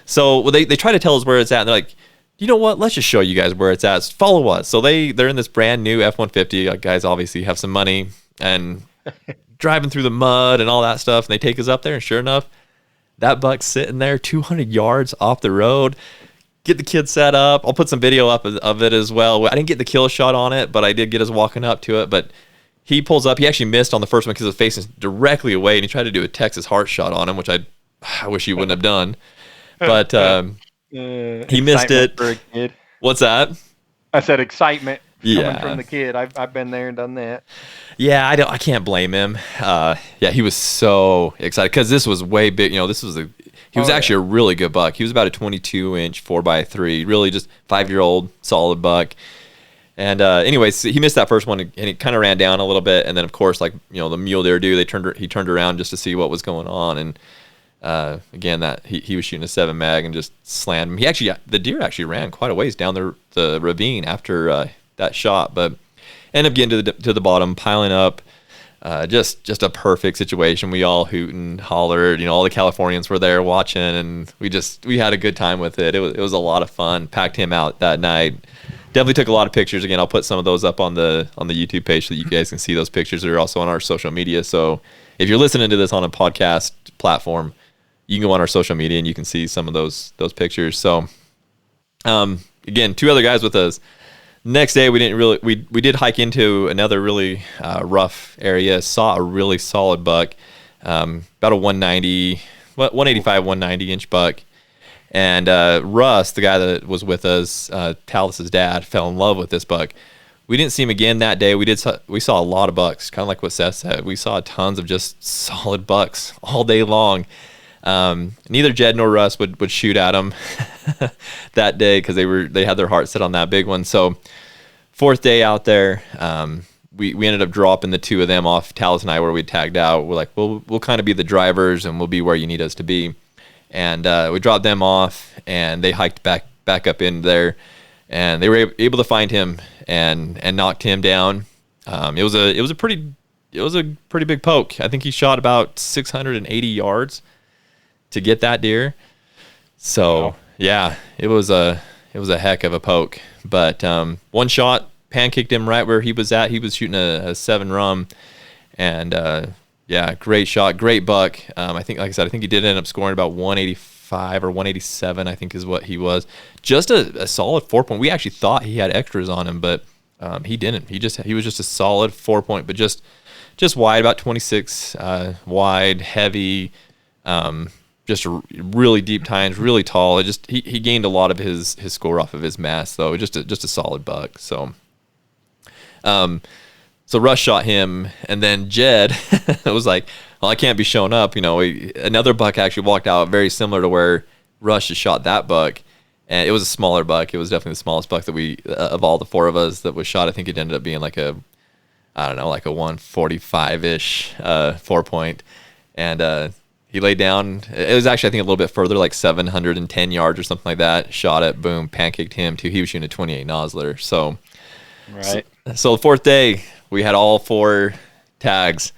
So they try to tell us where it's at, and they're like, you know what? Let's just show you guys where it's at. Follow us. So they're in this brand new F-150. Like, guys obviously have some money and driving through the mud and all that stuff. And they take us up there, and sure enough, that buck's sitting there 200 yards off the road. Get the kid set up. I'll put some video up of it as well. I didn't get the kill shot on it, but I did get us walking up to it. But he pulls up. He actually missed on the first one because his face is directly away, and he tried to do a Texas heart shot on him, which I wish he wouldn't have done. But he missed it. For a kid. What's that? I said excitement Yeah. coming from the kid. I've been there and done that. Yeah, I can't blame him. Yeah, he was so excited because this was way big. He was actually a really good buck. He was about a 22-inch 4x3, really just 5-year-old solid buck. And anyways, he missed that first one, and he kind of ran down a little bit. And then, of course, like the mule deer do, he turned around just to see what was going on. And again, that he was shooting a 7 mag and just slammed him. The deer actually ran quite a ways down the ravine after that shot, but ended up getting to the bottom, piling up. Just a perfect situation. We all hoot and hollered. All the Californians were there watching, and we had a good time with it. It was a lot of fun. Packed him out that night. Definitely took a lot of pictures. Again, I'll put some of those up on the YouTube page so that you guys can see those pictures. They're also on our social media. So if you're listening to this on a podcast platform, you can go on our social media and you can see some of those pictures. So again, 2 other guys with us. Next day, we did hike into another really rough area. Saw a really solid buck, about a 185, 190 inch buck. And Russ, the guy that was with us, Talus's dad, fell in love with this buck. We didn't see him again that day. We saw a lot of bucks, kind of like what Seth said. We saw tons of just solid bucks all day long. Neither Jed nor Russ would shoot at him that day because they had their heart set on that big one. So 4th day out there, we ended up dropping the 2 of them off, Talus and I, where we tagged out. We're like, we'll kind of be the drivers and we'll be where you need us to be. And we dropped them off, and they hiked back up in there, and they were able to find him and knocked him down. It was a pretty big poke. I think he shot about 680 yards to get that deer. So wow. Yeah, it was a heck of a poke. But one shot pancaked him right where he was at. He was shooting a 7 rum, and yeah, great shot, great buck. I think, like I said, I think he did end up scoring about 185 or 187, I think is what he was. Just a solid 4-point. We actually thought he had extras on him, but he didn't. He was just a solid 4-point, but just wide, about 26 wide, heavy, just really deep tines, really tall. He gained a lot of his score off of his mass, though. Just a solid buck. So Russ shot him, and then Jed was like, well, I can't be showing up. Another buck actually walked out very similar to where Russ just shot that buck, and it was a smaller buck. It was definitely the smallest buck that of all the 4 of us that was shot. I think it ended up being like a 145-ish 4-point, and he laid down. It was actually, I think, a little bit further, like 710 yards or something like that. Shot it, boom, pancaked him too. He was shooting a 28 Nosler. So, right. So the 4th day, we had all 4 tags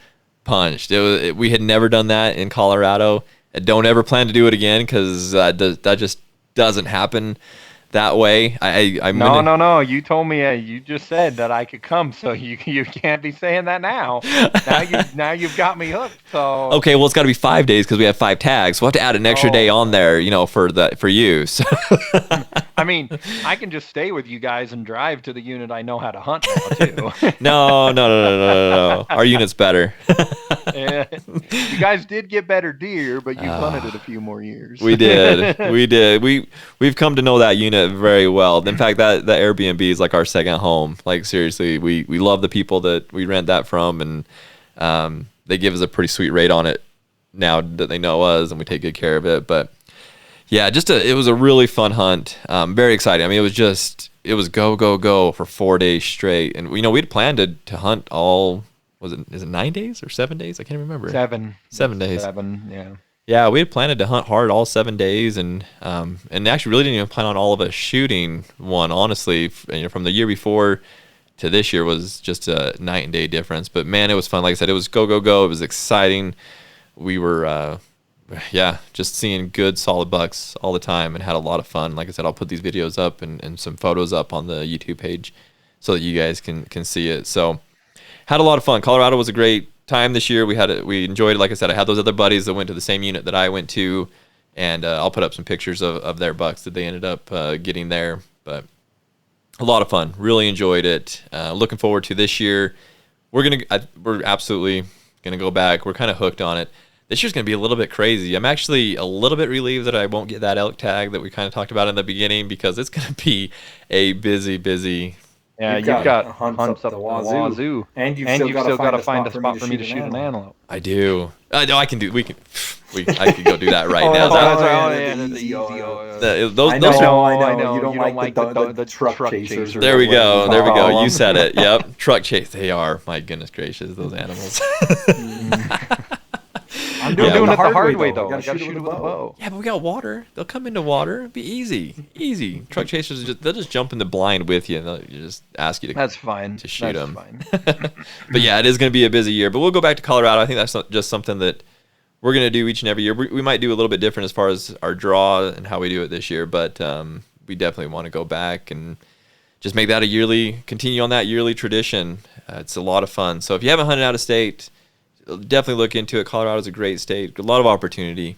punched. We had never done that in Colorado. I don't ever plan to do it again because that just doesn't happen that way. No. You told me you just said that I could come, so you can't be saying that now. Now you've got me hooked. So okay, well, it's got to be 5 days because we have 5 tags. We'll have to add an extra day on there, for you. So. I mean, I can just stay with you guys and drive to the unit I know how to hunt now too. No. Our unit's better. Yeah. You guys did get better deer, but you've hunted it a few more years. We did. We've come to know that unit very well. In fact, that Airbnb is like our second home. Like, seriously, we love the people that we rent that from, and they give us a pretty sweet rate on it now that they know us, and we take good care of it. But yeah, it was a really fun hunt. Very exciting. I mean, it was go for 4 days straight, and we'd planned to hunt all. Is it 9 days or 7 days? I can't remember. 7. 7 days. 7, yeah. Yeah, we had planned to hunt hard all 7 days, and actually really didn't even plan on all of us shooting one. Honestly, from the year before to this year was just a night and day difference. But man, it was fun. Like I said, it was go go go. It was exciting. We were just seeing good solid bucks all the time, and had a lot of fun. Like I said, I'll put these videos up and some photos up on the YouTube page so that you guys can see it. So had a lot of fun. Colorado was a great time this year. We enjoyed it. Like I said, I had those other buddies that went to the same unit that I went to, and I'll put up some pictures of their bucks that they ended up getting there. But a lot of fun. Really enjoyed it. Looking forward to this year. We're absolutely gonna go back. We're kind of hooked on it. This year's gonna be a little bit crazy. I'm actually a little bit relieved that I won't get that elk tag that we kind of talked about in the beginning, because it's gonna be a busy. Yeah, you've got hunts up the wazoo, and you've still got to find a spot for me to shoot an antelope. I do. No, I can do. I could go do that right now. I know. You don't like the truck chasers. There we go. You said it. Yep, truck chase. They are. My goodness gracious, those animals. I'm doing it the hard way though. I gotta shoot it with a bow. Yeah, but we got water. They'll come into water. It'll be easy. Truck chasers, they'll just jump in the blind with you, and they'll just ask you to. That's fine. To shoot them. But yeah, it is going to be a busy year. But we'll go back to Colorado. I think that's just something that we're going to do each and every year. We might do a little bit different as far as our draw and how we do it this year, but we definitely want to go back and just make that continue on that yearly tradition. It's a lot of fun. So if you haven't hunted out of state, definitely look into it. Colorado's a great state. A lot of opportunity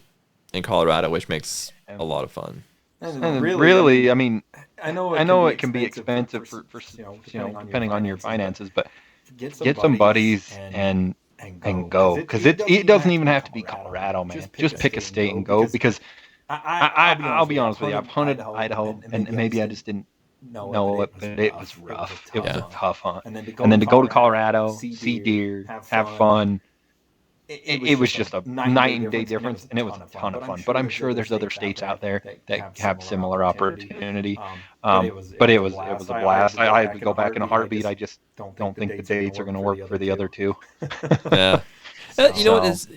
in Colorado, which makes a lot of fun. And really, I mean, I know it can be expensive for depending on your finances, but get some buddies and go, because it doesn't even have to be Colorado, man. Just pick a state and go, because I'll be honest with you, I've hunted Idaho, and maybe I just didn't know it, but it was rough. It was a tough hunt. And then to go to Colorado, see deer, have fun. It was just a night and day difference, and it was a ton of fun. But I'm sure there's other states out there that have similar opportunity. But it was a blast. I would go back in a heartbeat. I just don't think the dates are going to work for the other two. Yeah. You know what is,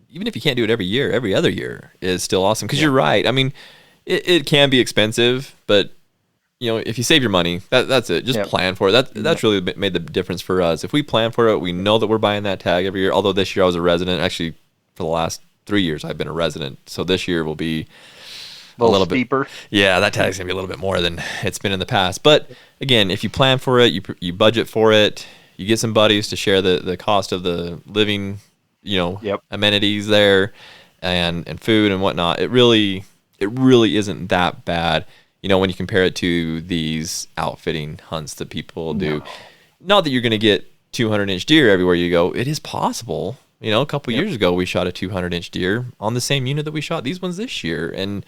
even if you can't do it every year, every other year is still awesome, because you're right. I mean, it can be expensive, but if you save your money, that's it. Just plan for it. That's really made the difference for us. If we plan for it, we know that we're buying that tag every year. Although this year I was a resident. Actually, for the last 3 years I've been a resident. So this year will be a little steeper. Yeah, that tag's gonna be a little bit more than it's been in the past. But again, if you plan for it, you budget for it, you get some buddies to share the cost of the living, amenities there, and food and whatnot. It really isn't that bad. When you compare it to these outfitting hunts that people do. Not that you're going to get 200-inch deer everywhere you go. It is possible. A couple years ago, we shot a 200-inch deer on the same unit that we shot these ones this year. And,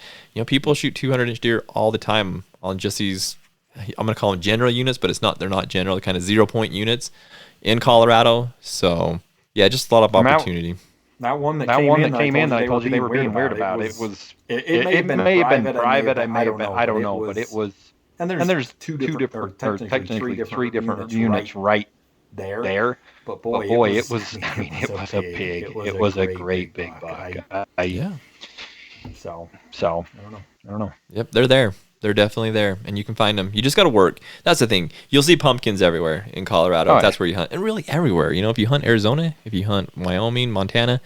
people shoot 200-inch deer all the time on just these, I'm going to call them general units, but they're not general, they're kind of 0-point units in Colorado. So, yeah, just a lot of opportunity. That one that came in that I told you they were being weird about, it may have been private. I don't know, but it was. And there's two different, or technically three different units right there. But boy, it was. I mean, it was a pig. It was a great big buck. Yeah. So I don't know. Yep, they're there. They're definitely there, and you can find them. You just got to work. That's the thing. You'll see pumpkins everywhere in Colorado. If that's where you hunt, and really everywhere. If you hunt Arizona, if you hunt Wyoming, Montana,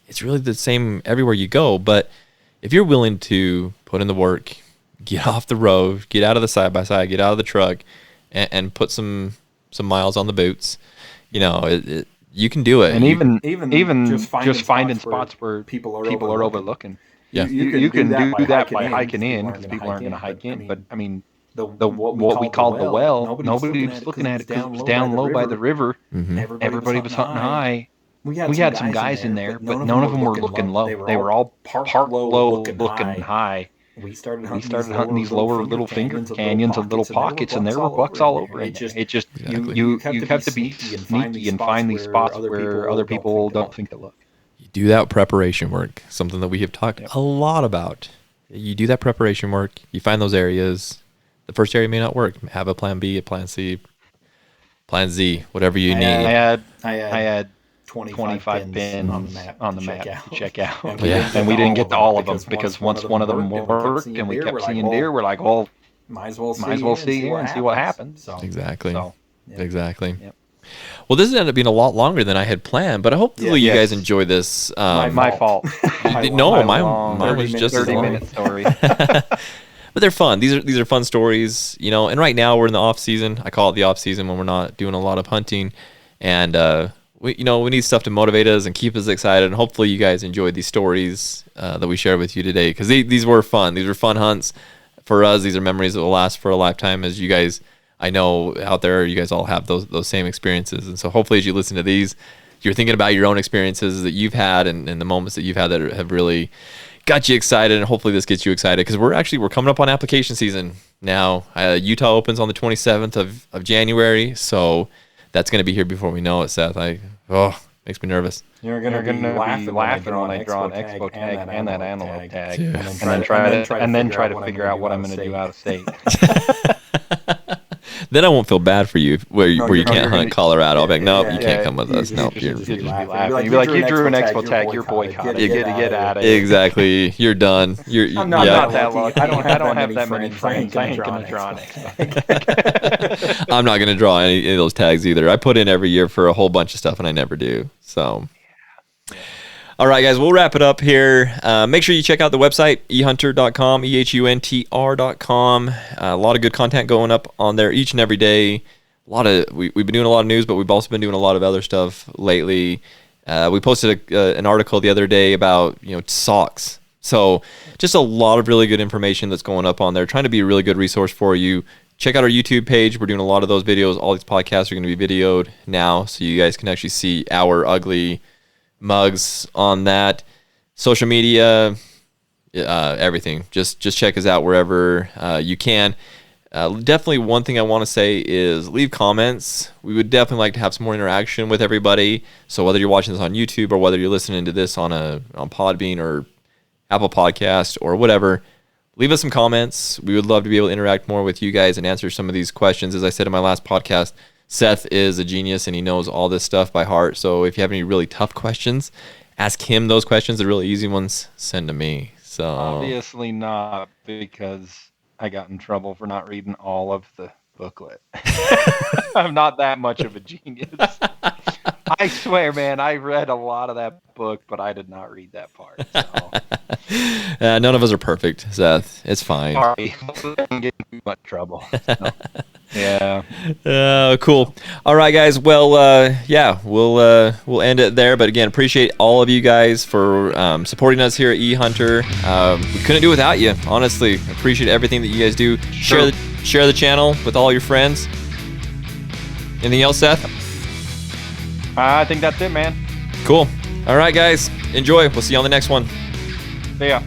it's really the same everywhere you go. But if you're willing to put in the work, get off the road, get out of the side by side, get out of the truck, and put some miles on the boots, you can do it. And even just finding spots where people are overlooking. Yeah, you can do that by hiking in, because people aren't going to hike in. But I mean, what we called the well, nobody was looking at it because it was down low by the river. Mm-hmm. Everybody was hunting high. We had some guys in there, but none of them were looking low. They were all parked low, looking high. We started hunting these lower little finger canyons and little pockets, and there were bucks all over it. It just you have to be sneaky and find these spots where other people don't think to look. Do that preparation work, something that we have talked a lot about. You do that preparation work, you find those areas. The first area may not work. Have a plan B, a plan C, plan Z, whatever you need. I had 25 pins on the map to check out. And we didn't get to all of them because once one of them worked and we kept seeing deer, we're like, well, might as well see here and see what happens. So, exactly. Yeah. Exactly. Yep. Well, this ended up being a lot longer than I had planned, but hopefully you guys enjoy this. My fault. Mine was just 30-minute story. But they're fun. These are fun stories, And right now we're in the off season. I call it the off season when we're not doing a lot of hunting, and we need stuff to motivate us and keep us excited. And hopefully you guys enjoyed these stories that we shared with you today, because these were fun. These were fun hunts for us. These are memories that will last for a lifetime. As you guys, I know out there, you guys all have those same experiences. And so hopefully as you listen to these, you're thinking about your own experiences that you've had and the moments that you've had that have really got you excited, and hopefully this gets you excited, because we're coming up on application season now. Utah opens on the 27th of January, so that's going to be here before we know it, Seth. Makes me nervous. You're going to be laughing when I draw an expo tag and that antelope tag, yeah. and then try to figure out what I'm going to do out of state. Then I won't feel bad for you where you can't hunt Colorado. I'll be like, nope, you can't come with us. Nope, you'll just be laughing. You'll be like, you drew an expo tag, you're boycotted. Get out of here. Exactly. You're done. I'm not that lucky. I don't have that many friends. I ain't going to draw an expo. I'm not going to draw any of those tags either. I put in every year for a whole bunch of stuff, and I never do. So... All right, guys, we'll wrap it up here. Make sure you check out the website, ehunter.com, EHUNTR.com. A lot of good content going up on there each and every day. We've been doing a lot of news, but we've also been doing a lot of other stuff lately. We posted an article the other day about socks. So just a lot of really good information that's going up on there, trying to be a really good resource for you. Check out our YouTube page. We're doing a lot of those videos. All these podcasts are going to be videoed now, so you guys can actually see our ugly mugs on that. Social media, everything. Just check us out wherever you can. Definitely one thing I want to say is leave comments. We would definitely like to have some more interaction with everybody. So whether you're watching this on YouTube or whether you're listening to this on Podbean or Apple Podcast or whatever, leave us some comments. We would love to be able to interact more with you guys and answer some of these questions. As I said in my last podcast, Seth is a genius and he knows all this stuff by heart. So if you have any really tough questions, ask him those questions. The really easy ones, send to me. So obviously not, because I got in trouble for not reading all of the booklet. I'm not that much of a genius. I swear, man, I read a lot of that book, but I did not read that part. So. None of us are perfect, Seth. It's fine. Sorry, I'm getting too much trouble. So. Yeah. Cool. All right, guys. Well, we'll end it there. But again, appreciate all of you guys for supporting us here at eHunter. We couldn't do it without you. Honestly, appreciate everything that you guys do. Sure. Share the channel with all your friends. Anything else, Seth? I think that's it, man. Cool. All right, guys. Enjoy. We'll see you on the next one. See ya.